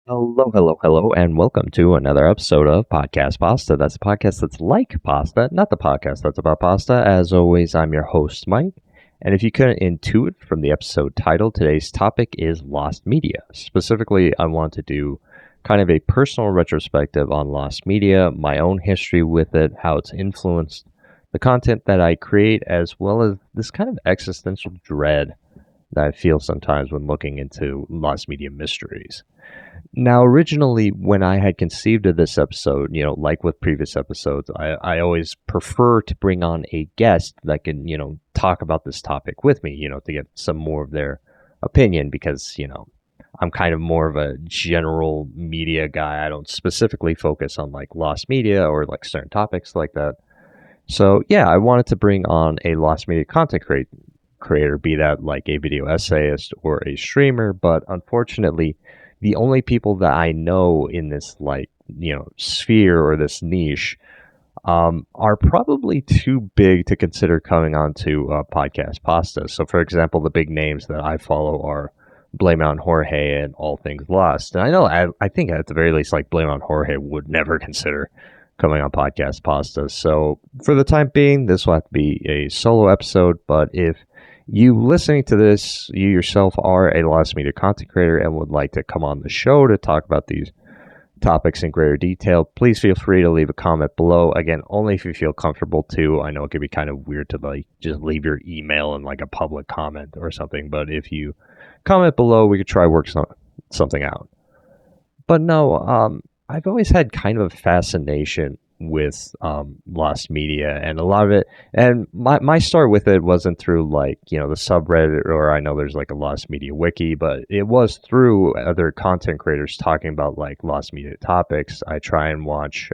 Hello, hello, hello, and welcome to another episode of Podcast Pasta. That's a podcast that's like pasta, not the podcast that's about pasta. As always, I'm your host, Mike. And if you couldn't intuit from the episode title, today's topic is lost media. Specifically, I want to do kind of a personal retrospective on lost media, my own history with it, how it's influenced the content that I create, as well as this kind of existential dread that I feel sometimes when looking into lost media mysteries. Now, originally, when I had conceived of this episode, like with previous episodes, I always prefer to bring on a guest that can, talk about this topic with me, to get some more of their opinion because, I'm kind of more of a general media guy. I don't specifically focus on like lost media or like certain topics like that. So, yeah, I wanted to bring on a lost media content creator, be that like a video essayist or a streamer, but unfortunately, the only people that I know in this like sphere or this niche are probably too big to consider coming onto podcast pasta. So, for example, the big names that I follow are Blame It on Jorge and All Things Lost. And I think at the very least, like Blame It on Jorge would never consider coming on podcast pasta. So, for the time being, this will have to be a solo episode. But if you listening to this, you yourself are a lost media content creator and would like to come on the show to talk about these topics in greater detail, please feel free to leave a comment below. Again, only if you feel comfortable to. I know it can be kind of weird to like just leave your email in like a public comment or something, but if you comment below, we could try work something out. But no, I've always had kind of a fascination with lost media, and a lot of it, and my start with it wasn't through like the subreddit, or I know there's like a lost media wiki, but it was through other content creators talking about like lost media topics. I try and watch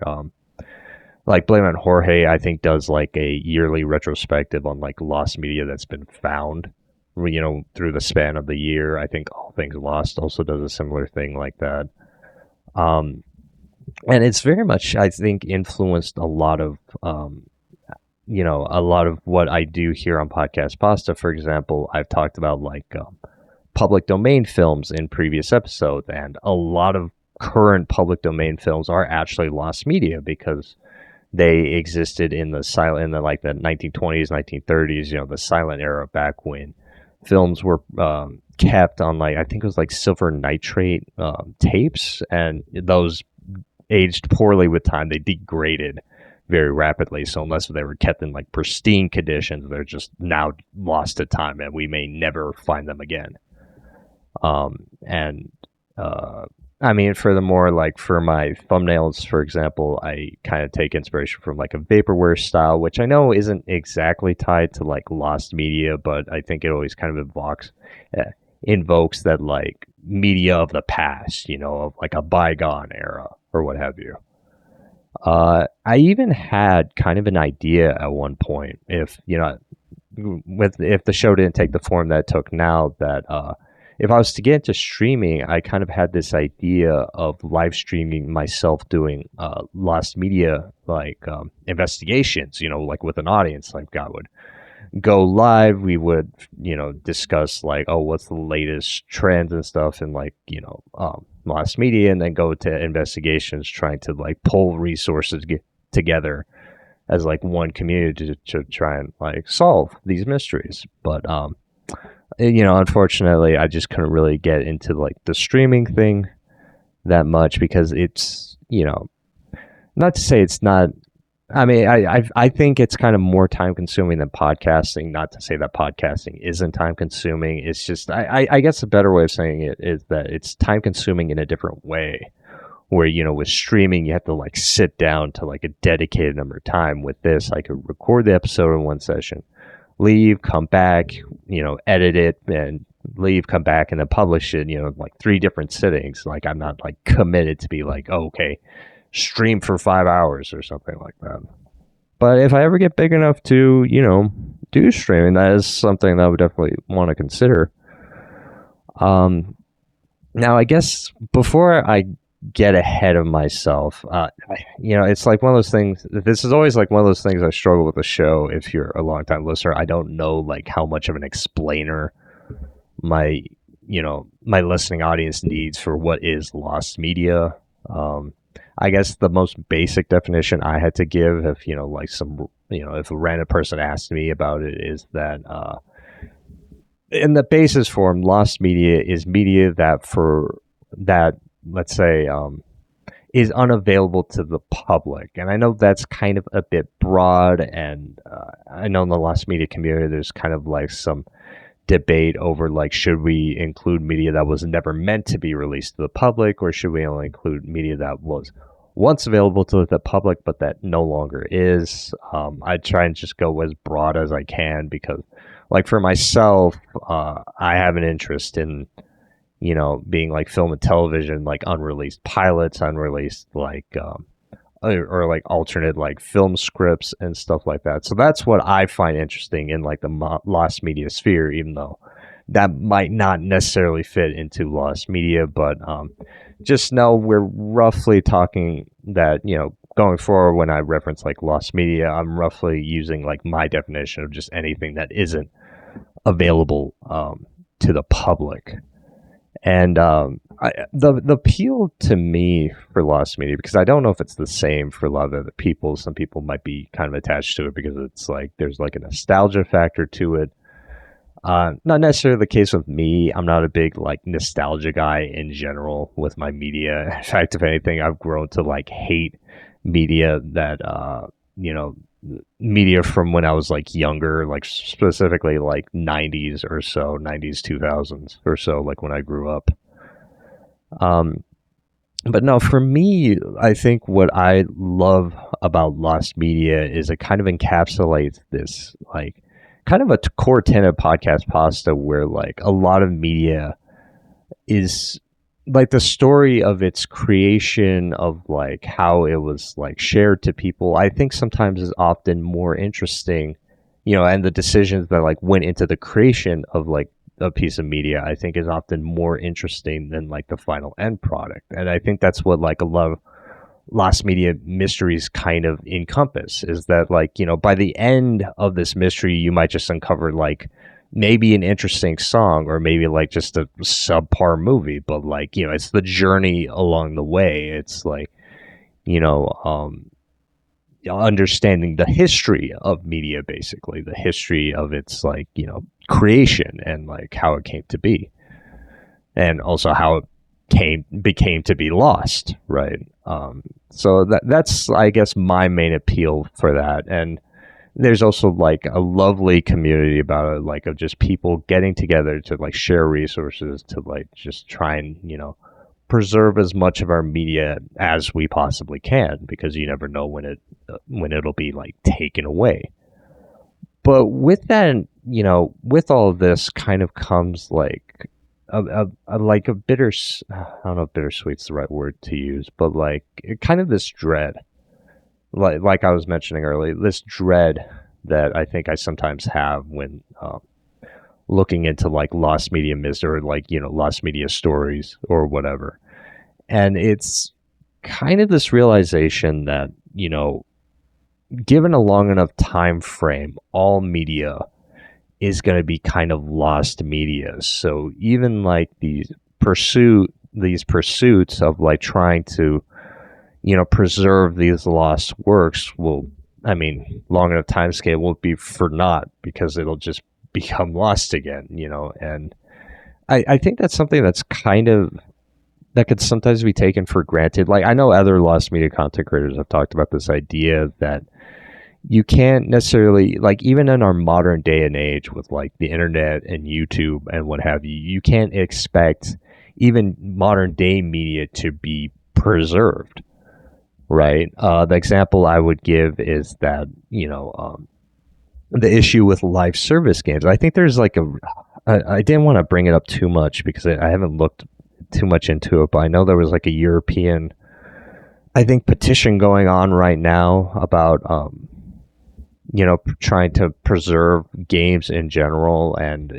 like Blame It on Jorge, I think, does like a yearly retrospective on like lost media that's been found through the span of the year. I think All Things Lost also does a similar thing like that. And it's very much, I think, influenced a lot of a lot of what I do here on Podcast Pasta. For example, I've talked about like public domain films in previous episodes, and a lot of current public domain films are actually lost media because they existed in the like the 1920s, 1930s, the silent era, back when films were kept on like, I think it was like silver nitrate tapes, and those aged poorly with time. They degraded very rapidly. So unless they were kept in like pristine conditions, they're just now lost to time, and we may never find them again. And I mean, furthermore, like for my thumbnails, for example, I kind of take inspiration from like a vaporware style, which I know isn't exactly tied to like lost media, but I think it always kind of invokes that like media of the past, of like a bygone era or what have you. I even had kind of an idea at one point, if if the show didn't take the form that it took now, that if I was to get into streaming, I kind of had this idea of live streaming myself doing lost media like investigations, like with an audience. Like I would go live, we would discuss like, oh, what's the latest trends and stuff, and like lost media, and then go to investigations, trying to like pull resources together as like one community to try and like solve these mysteries. But unfortunately, I just couldn't really get into like the streaming thing that much, because it's not to say it's not. I mean, I think it's kind of more time consuming than podcasting. Not to say that podcasting isn't time consuming. It's just I guess a better way of saying it is that it's time consuming in a different way. Where with streaming, you have to like sit down to like a dedicated number of time. With this, I could record the episode in one session, leave, come back, edit it, and leave, come back, and then publish it. Like 3 different sittings. Like I'm not like committed to be like, oh, okay, stream for 5 hours or something like that. But if I ever get big enough to, do streaming, that is something that I would definitely want to consider. Now, I guess before I get ahead of myself, it's like one of those things. This is always like one of those things I struggle with the show. If you're a longtime listener, I don't know like how much of an explainer my my listening audience needs for what is lost media. I guess the most basic definition I had to give, if like if a random person asked me about it, is that in the basis form, lost media is media that let's say is unavailable to the public. And I know that's kind of a bit broad, and I know in the lost media community there's kind of like some debate over like, should we include media that was never meant to be released to the public, or should we only include media that was once available to the public but that no longer is. I try and just go as broad as I can, because like for myself, I have an interest in being like film and television, like unreleased pilots, unreleased like or like alternate like film scripts and stuff like that. So that's what I find interesting in like the lost media sphere, even though that might not necessarily fit into lost media. But just know we're roughly talking that, going forward, when I reference like lost media, I'm roughly using like my definition of just anything that isn't available to the public. And the appeal to me for lost media, because I don't know if it's the same for a lot of other people. Some people might be kind of attached to it because it's like there's like a nostalgia factor to it. Not necessarily the case with me. I'm not a big like nostalgia guy in general with my media. In fact, if anything, I've grown to like hate media that media from when I was like younger, like specifically like 90s or so, 90s 2000s or so, like when I grew up. Um, but no, for me, I think what I love about lost media is it kind of encapsulates this like kind of a core tenet of podcast pasta, where like a lot of media is like the story of its creation, of like how it was like shared to people. I think sometimes is often more interesting, and the decisions that like went into the creation of like a piece of media, I think is often more interesting than like the final end product. And I think that's what like a lot of lost media mysteries kind of encompass, is that like, by the end of this mystery, you might just uncover like maybe an interesting song, or maybe like just a subpar movie, but like, it's the journey along the way. It's like, understanding the history of media, basically the history of its like, creation, and like how it came to be, and also how it became to be lost, right? So that's I guess my main appeal for that. And there's also like a lovely community about it, like of just people getting together to like share resources, to like just try and preserve as much of our media as we possibly can, because you never know when it'll be like taken away. But with that, with all of this kind of comes like like a bitter, I don't know if bittersweet's the right word to use, but like kind of this dread, like I was mentioning earlier, this dread that I think I sometimes have when looking into like lost media mystery, or like lost media stories or whatever. And it's kind of this realization that given a long enough time frame, all media is going to be kind of lost media. So even like these pursuits of like trying to preserve these lost works will, I mean, long enough time scale will be for naught, because it'll just become lost again, and I think that's something that's kind of, that could sometimes be taken for granted. Like, I know other lost media content creators have talked about this idea that you can't necessarily, like, even in our modern day and age with like the internet and YouTube and what have you, you can't expect even modern day media to be preserved, right? The example I would give is that, the issue with live service games. I think there's like I didn't want to bring it up too much because I haven't looked too much into it, but I know there was like a European, I think, petition going on right now about, trying to preserve games in general. And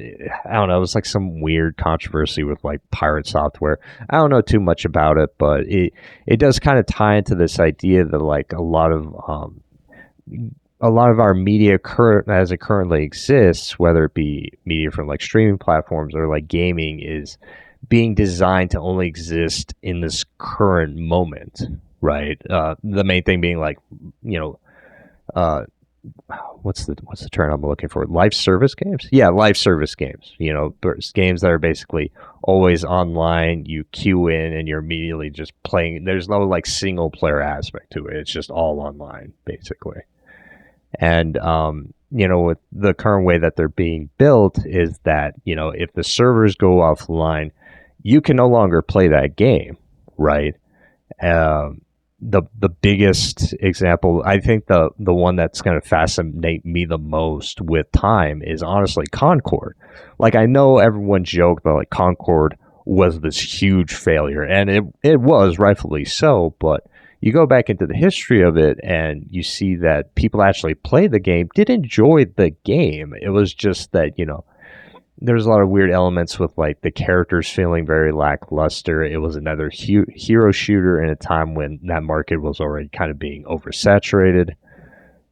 I don't know, it was like some weird controversy with like pirate software. I don't know too much about it, but it does kind of tie into this idea that like a lot of a lot of our media current as it currently exists, whether it be media from like streaming platforms or like gaming, is being designed to only exist in this current moment, right? The main thing being like, you know, uh, what's the term I'm looking for? Live service games? Yeah, live service games. You know, games that are basically always online. You queue in and you're immediately just playing. There's no like single player aspect to it. It's just all online, basically. And you know, with the current way that they're being built, is that you know if the servers go offline, you can no longer play that game, right? Um, the biggest example, I think the one that's going to fascinate me the most with time is honestly Concord. Like I know everyone joked that like Concord was this huge failure, and it was rightfully so. But you go back into the history of it, and you see that people actually played the game, did enjoy the game. It was just that you know there's a lot of weird elements with like the characters feeling very lackluster. It was another hero shooter in a time when that market was already kind of being oversaturated.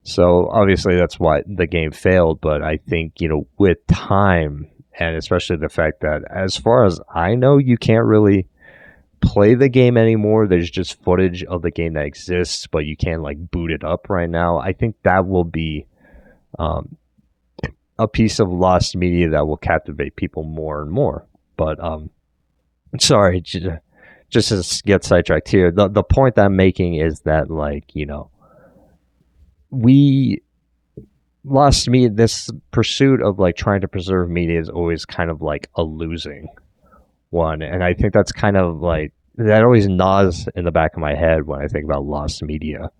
So obviously that's why the game failed. But I think you know with time, and especially the fact that as far as I know, you can't really play the game anymore. There's just footage of the game that exists, but you can't like boot it up right now. I think that will be um, a piece of lost media that will captivate people more and more. But sorry, just to get sidetracked here. The point that I'm making is that like you know we lost media. This pursuit of like trying to preserve media is always kind of like a losing one, and I think that's kind of like that always gnaws in the back of my head when I think about lost media.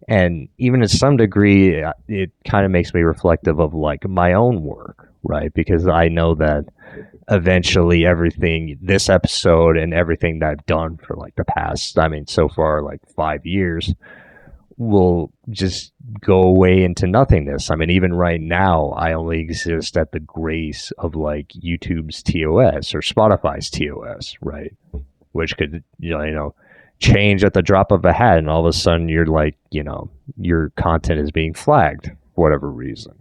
And even to some degree it kind of makes me reflective of like my own work, right? Because I know that eventually everything, this episode and everything that I've done for like the past, I mean so far like 5 years, will just go away into nothingness. I mean even right now I only exist at the grace of like YouTube's TOS or Spotify's TOS, right? Which could you know change at the drop of a hat, and all of a sudden you're like you know your content is being flagged for whatever reason.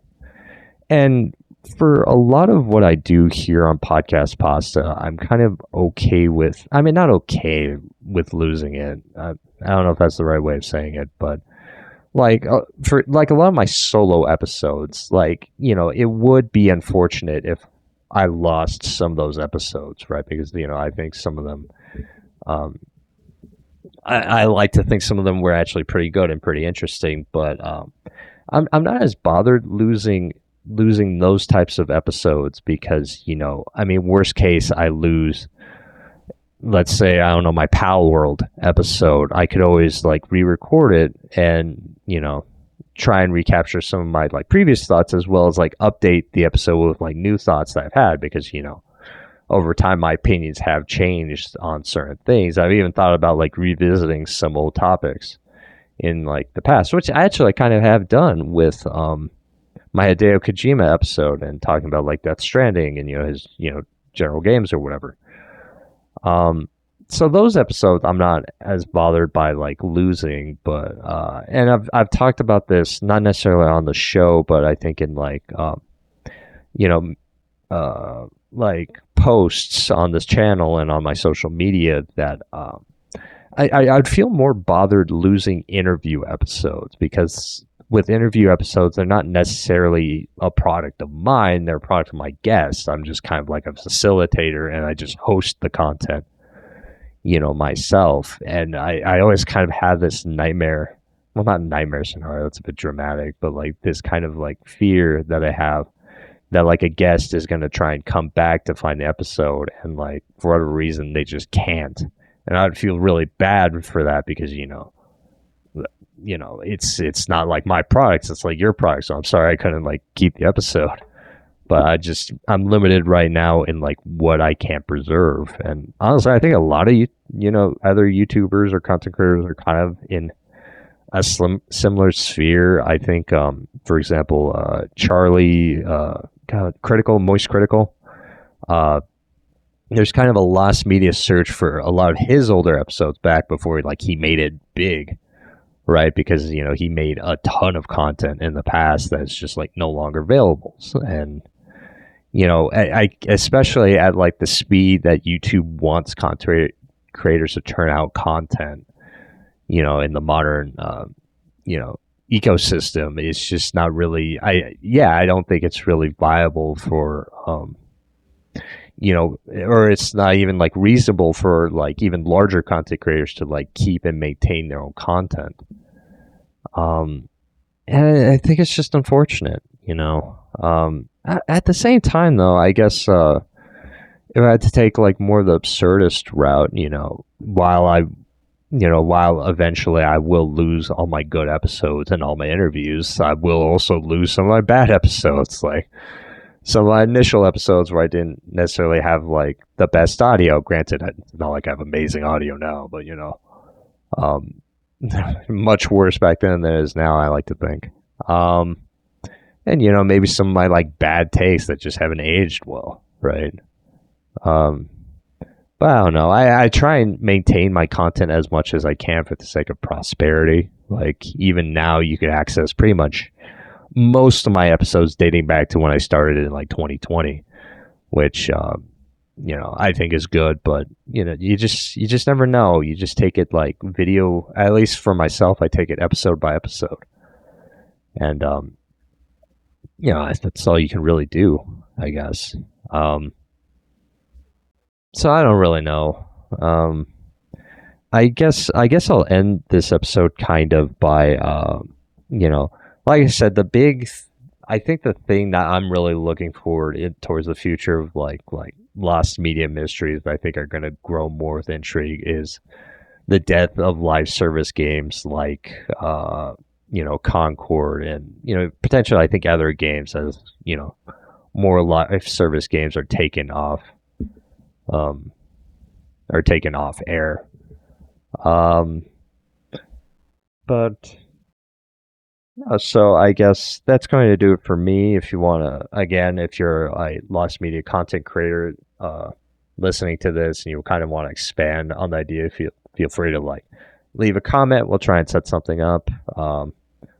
And for a lot of what I do here on Podcast Pasta, I'm kind of okay with, I mean not okay with losing it. I don't know if that's the right way of saying it, but like for like a lot of my solo episodes, like you know it would be unfortunate if I lost some of those episodes, right? Because you know I think some of them um, I like to think some of them were actually pretty good and pretty interesting, but I'm not as bothered losing those types of episodes because you know I mean worst case I lose, let's say I don't know, my Pal World episode. I could always like re-record it and you know try and recapture some of my like previous thoughts as well as like update the episode with like new thoughts that I've had because you know over time my opinions have changed on certain things. I've even thought about like revisiting some old topics in like the past, which I actually kind of have done with my Hideo Kojima episode and talking about like Death Stranding and you know his you know general games or whatever. So those episodes I'm not as bothered by like losing, but and I've talked about this not necessarily on the show, but I think in like you know like posts on this channel and on my social media that I'd feel more bothered losing interview episodes because with interview episodes, they're not necessarily a product of mine. They're a product of my guests. I'm just kind of like a facilitator and I just host the content, you know, myself. And I always kind of have this nightmare, well, not nightmare scenario, that's a bit dramatic, but like this kind of like fear that I have that like a guest is going to try and come back to find the episode and like for whatever reason they just can't, and I'd feel really bad for that because you know it's not like my products, it's like your product, so I'm sorry I couldn't like keep the episode, but I'm limited right now in like what I can preserve. And honestly I think a lot of you know other YouTubers or content creators are kind of in a similar sphere. I think for example Charlie Critical, Moist Critical, there's kind of a lost media search for a lot of his older episodes back before like he made it big, right? Because he made a ton of content in the past that's just like no longer available, and I especially at like the speed that YouTube wants content creators to turn out content, in the modern you know ecosystem, it's just not really. I don't think it's really viable for or it's not even like reasonable for like even larger content creators to like keep and maintain their own content. And I think it's just unfortunate. At the same time, though, I guess if I had to take like more the absurdist route, while eventually I will lose all my good episodes and all my interviews, I will also lose some of my bad episodes. Like some of my initial episodes where I didn't necessarily have like the best audio. Granted, it's not like I have amazing audio now, but um, much worse back then than it is now, I like to think. Um, and maybe some of my like bad takes that just haven't aged well, right? Um, but I don't know. I try and maintain my content as much as I can for the sake of prosperity. Like even now, you can access pretty much most of my episodes dating back to when I started in like 2020, which I think is good. But you just never know. You just take it like video. At least for myself, I take it episode by episode, and that's all you can really do, I guess. So I don't really know. I guess I'll end this episode kind of by you know, like I said, I think the thing that I'm really looking forward towards the future of like lost media mysteries that I think are going to grow more with intrigue is the death of live service games like Concord, and potentially I think other games, as more live service games um are taken off air. um but So I guess that's going to do it for me. If you want to, again, if you're a lost media content creator listening to this and you kind of want to expand on the idea, feel free to like leave a comment. We'll try and set something up.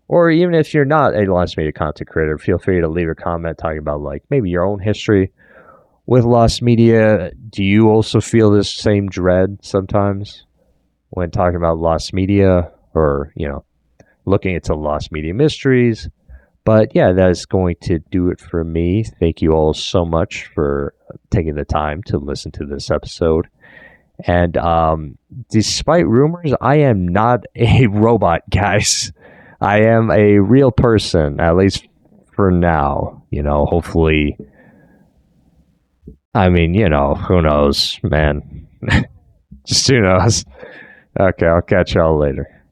Or even if you're not a lost media content creator, feel free to leave a comment talking about like maybe your own history with lost media. Do you also feel this same dread sometimes when talking about lost media, or looking into lost media mysteries? But yeah, that is going to do it for me. Thank you all so much for taking the time to listen to this episode. And despite rumors, I am not a robot, guys. I am a real person, at least for now. Hopefully, I mean, who knows, man? Just who knows. Okay, I'll catch y'all later.